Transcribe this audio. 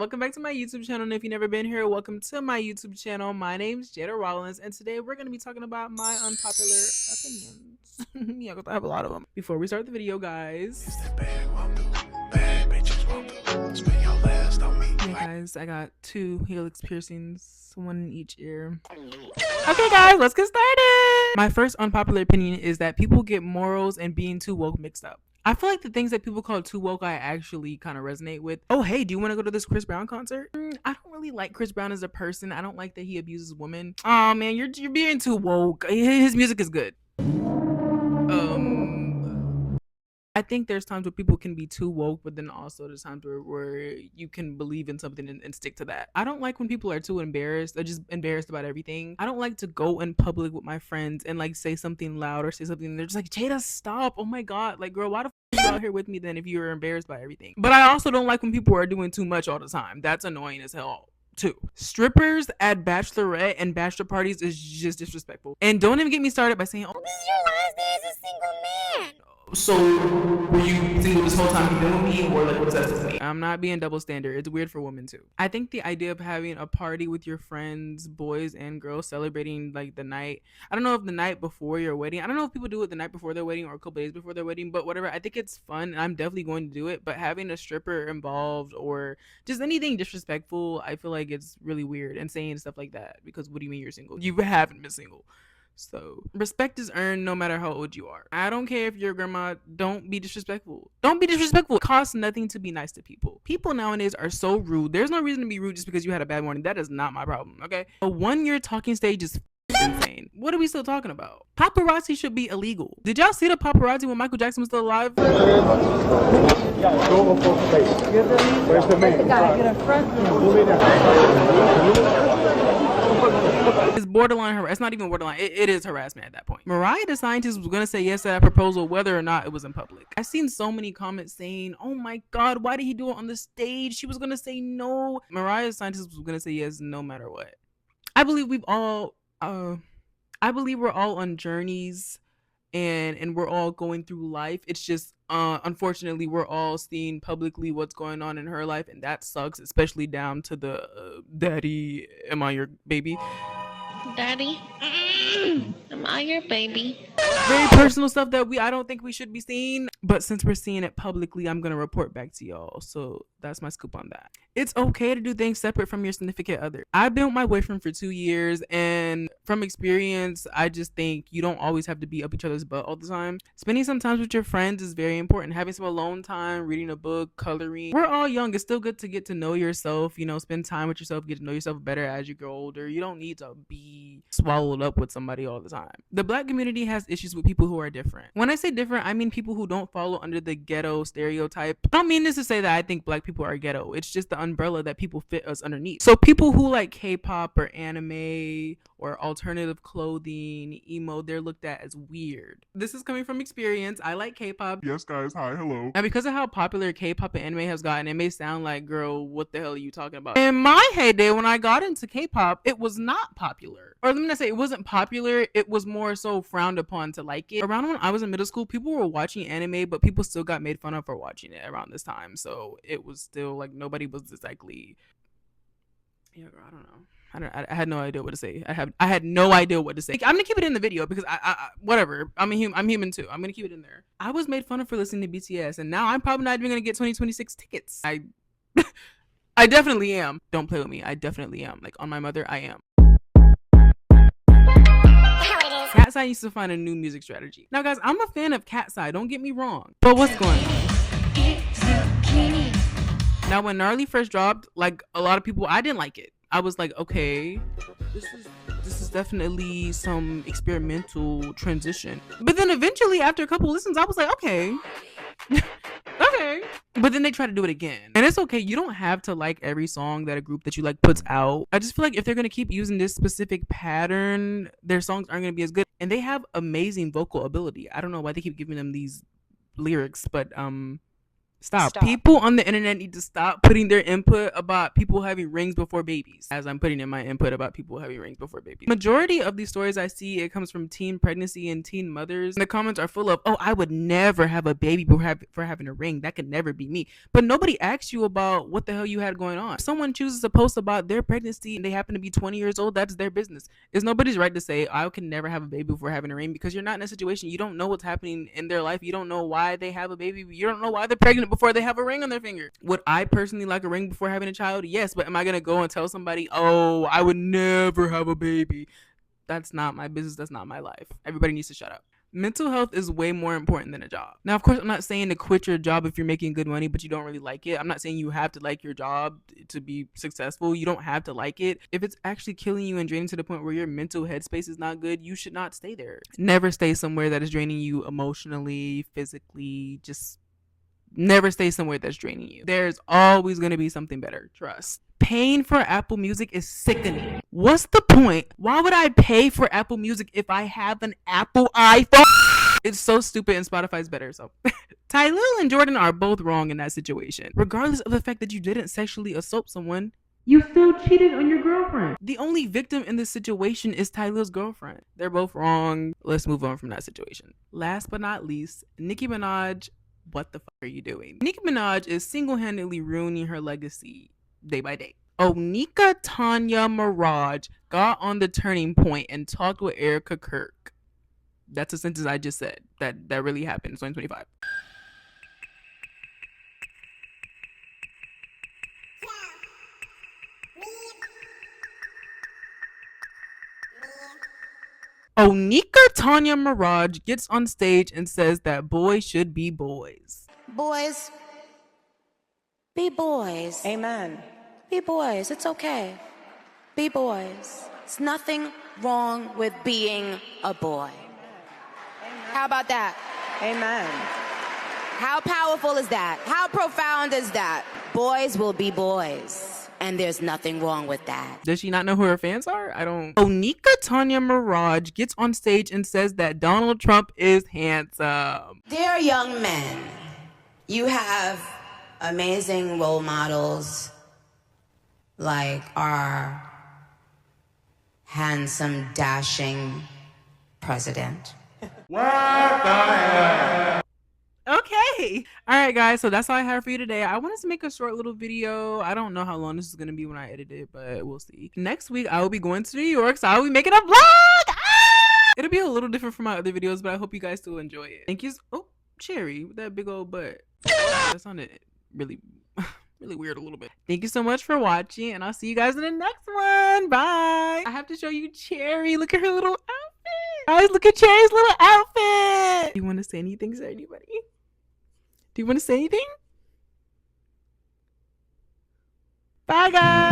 welcome back to my YouTube channel. And if you've never been here, welcome to my YouTube channel. My name's Jada Rollins, and today we're going to be talking about my unpopular opinions. Yeah, because I have a lot of them. Before we start the video, guys. Yeah, guys, I got 2 helix piercings, 1 in each ear. Okay, guys, let's get started. My first unpopular opinion is that people get morals and being too woke mixed up. I feel like the things that people call too woke, I actually kind of resonate with. Oh, hey, do you want to go to this Chris Brown concert? I don't really like Chris Brown as a person. I don't like that he abuses women. Oh man, you're being too woke. His music is good. I think there's times where people can be too woke, but then also there's times where you can believe in something and stick to that. I don't like when people are too embarrassed. They're just embarrassed about everything. I don't like to go in public with my friends and like say something loud or say something and they're just like, Jada, stop. Oh my God. Like, girl, why the f are you out here with me then if you're embarrassed by everything? But I also don't like when people are doing too much all the time. That's annoying as hell too. Strippers at bachelorette and bachelor parties is just disrespectful. And don't even get me started by saying, oh, this is your last day as a single man. So were you single this whole time you've been with me, or like what does that say to me? I'm not being double standard. It's weird for women too. I think the idea of having a party with your friends, boys and girls, celebrating like the night. I don't know if the night before your wedding. I don't know if people do it the night before their wedding or a couple days before their wedding, but whatever. I think it's fun and I'm definitely going to do it. But having a stripper involved or just anything disrespectful, I feel like it's really weird, and saying stuff like that because what do you mean you're single? You haven't been single. So respect is earned no matter how old you are. I don't care if you're grandma. Don't be disrespectful. Don't be disrespectful. It costs nothing to be nice to people. People nowadays are so rude. There's no reason to be rude just because you had a bad morning. That is not my problem, okay? A 1-year talking stage is insane. What are we still talking about? Paparazzi should be illegal. Did y'all see the paparazzi when Michael Jackson was still alive? Where's the It's borderline harassment. It's not even borderline. It is harassment at that point. Mariah the scientist was going to say yes to that proposal whether or not it was in public. I've seen so many comments saying, oh my God, why did he do it on the stage? She was going to say no. Mariah the scientist was going to say yes no matter what. I believe we're all on journeys and we're all going through life. It's just unfortunately we're all seeing publicly what's going on in her life, and that sucks, especially down to the daddy, am I your baby? Daddy, am I your baby? Very personal stuff that I don't think we should be seeing, but since we're seeing it publicly, I'm gonna report back to y'all. So that's my scoop on that. It's okay to do things separate from your significant other. I've been with my boyfriend for 2 years, and from experience, I just think you don't always have to be up each other's butt all the time. Spending some time with your friends is very important. Having some alone time, reading a book, coloring. We're all young. It's still good to get to know yourself, spend time with yourself, get to know yourself better as you grow older. You don't need to be swallowed up with somebody all the time. The Black community has issues with people who are different. When I say different, I mean people who don't follow under the ghetto stereotype. I don't mean this to say that I think Black people are ghetto. It's just the umbrella that people fit us underneath. So people who like K-pop or anime or alternative clothing, emo, they're looked at as weird. This is coming from experience. I like K-pop. Yes, guys. Hi, hello. And because of how popular K-pop and anime has gotten, it may sound like, girl, what the hell are you talking about? In my heyday, when I got into K-pop, it was not popular. Or let me not say it wasn't popular. It was more so frowned upon to like it. Around when I was in middle school, people were watching anime, but people still got made fun of for watching it around this time. So it was still like nobody was exactly. Yeah, girl, I don't know. I had no idea what to say. I had no idea what to say. I'm gonna keep it in the video because I whatever. I'm human too. I'm gonna keep it in there. I was made fun of for listening to BTS, and now I'm probably not even gonna get 2026 tickets. I definitely am. Don't play with me. I definitely am. Like on my mother, I am. Cat's Eye needs to find a new music strategy. Now, guys, I'm a fan of Cat's Eye. Don't get me wrong. But what's going on? Now, when Gnarly first dropped, like a lot of people, I didn't like it. I was like, okay, this is definitely some experimental transition. But then eventually, after a couple listens, I was like, okay. Okay. But then they try to do it again. And it's okay. You don't have to like every song that a group that you like puts out. I just feel like if they're going to keep using this specific pattern, their songs aren't going to be as good. And they have amazing vocal ability. I don't know why they keep giving them these lyrics, but Stop. People on the internet need to stop putting their input about people having rings before babies, as I'm putting in my input about people having rings before babies. Majority of these stories I see, it comes from teen pregnancy and teen mothers. And the comments are full of, oh, I would never have a baby for having a ring. That could never be me. But nobody asks you about what the hell you had going on. If someone chooses to post about their pregnancy and they happen to be 20 years old, that's their business. It's nobody's right to say, I can never have a baby before having a ring, because you're not in a situation. You don't know what's happening in their life. You don't know why they have a baby. You don't know why they're pregnant before they have a ring on their finger. Would I personally like a ring before having a child? Yes, but am I gonna go and tell somebody, oh, I would never have a baby? That's not my business. That's not my life. Everybody needs to shut up. Mental health is way more important than a job. Now, of course, I'm not saying to quit your job if you're making good money, but you don't really like it. I'm not saying you have to like your job to be successful. You don't have to like it. If it's actually killing you and draining to the point where your mental headspace is not good, you should not stay there. Never stay somewhere that is draining you emotionally, physically, just never stay somewhere that's draining you. There's always going to be something better. Trust. Paying for Apple Music is sickening. What's the point? Why would I pay for Apple Music if I have an Apple iPhone? It's so stupid, and Spotify's better. So Tylil and Jordan are both wrong in that situation. Regardless of the fact that you didn't sexually assault someone, you still cheated on your girlfriend. The only victim in this situation is Tylil's girlfriend. They're both wrong. Let's move on from that situation. Last but not least, Nicki Minaj. What the fuck are you doing? Nicki Minaj is single-handedly ruining her legacy day by day. Onika Tanya Mirage got on the turning point and talked with Erica Kirk. That's a sentence I just said. That really happened in 2025. Onika Tanya Mirage gets on stage and says that boys should be boys. Boys, be boys. Amen. Be boys. It's okay. Be boys. There's nothing wrong with being a boy. Amen. How about that? Amen. How powerful is that? How profound is that? Boys will be boys. And there's nothing wrong with that. Does she not know who her fans are? I don't. Onika Tanya Mirage gets on stage and says that Donald Trump is handsome. Dear young men, you have amazing role models like our handsome, dashing president. What the hell? Okay. All right, guys. So that's all I have for you today. I wanted to make a short little video. I don't know how long this is going to be when I edit it, but we'll see. Next week, I will be going to New York, so I will be making a vlog. Ah! It'll be a little different from my other videos, but I hope you guys still enjoy it. Thank you. Oh, Cherry with that big old butt. That sounded really, really weird a little bit. Thank you so much for watching, and I'll see you guys in the next one. Bye. I have to show you Cherry. Look at her little outfit. Guys, look at Cherry's little outfit. Do you want to say anything to anybody? Do you want to say anything? Bye, guys.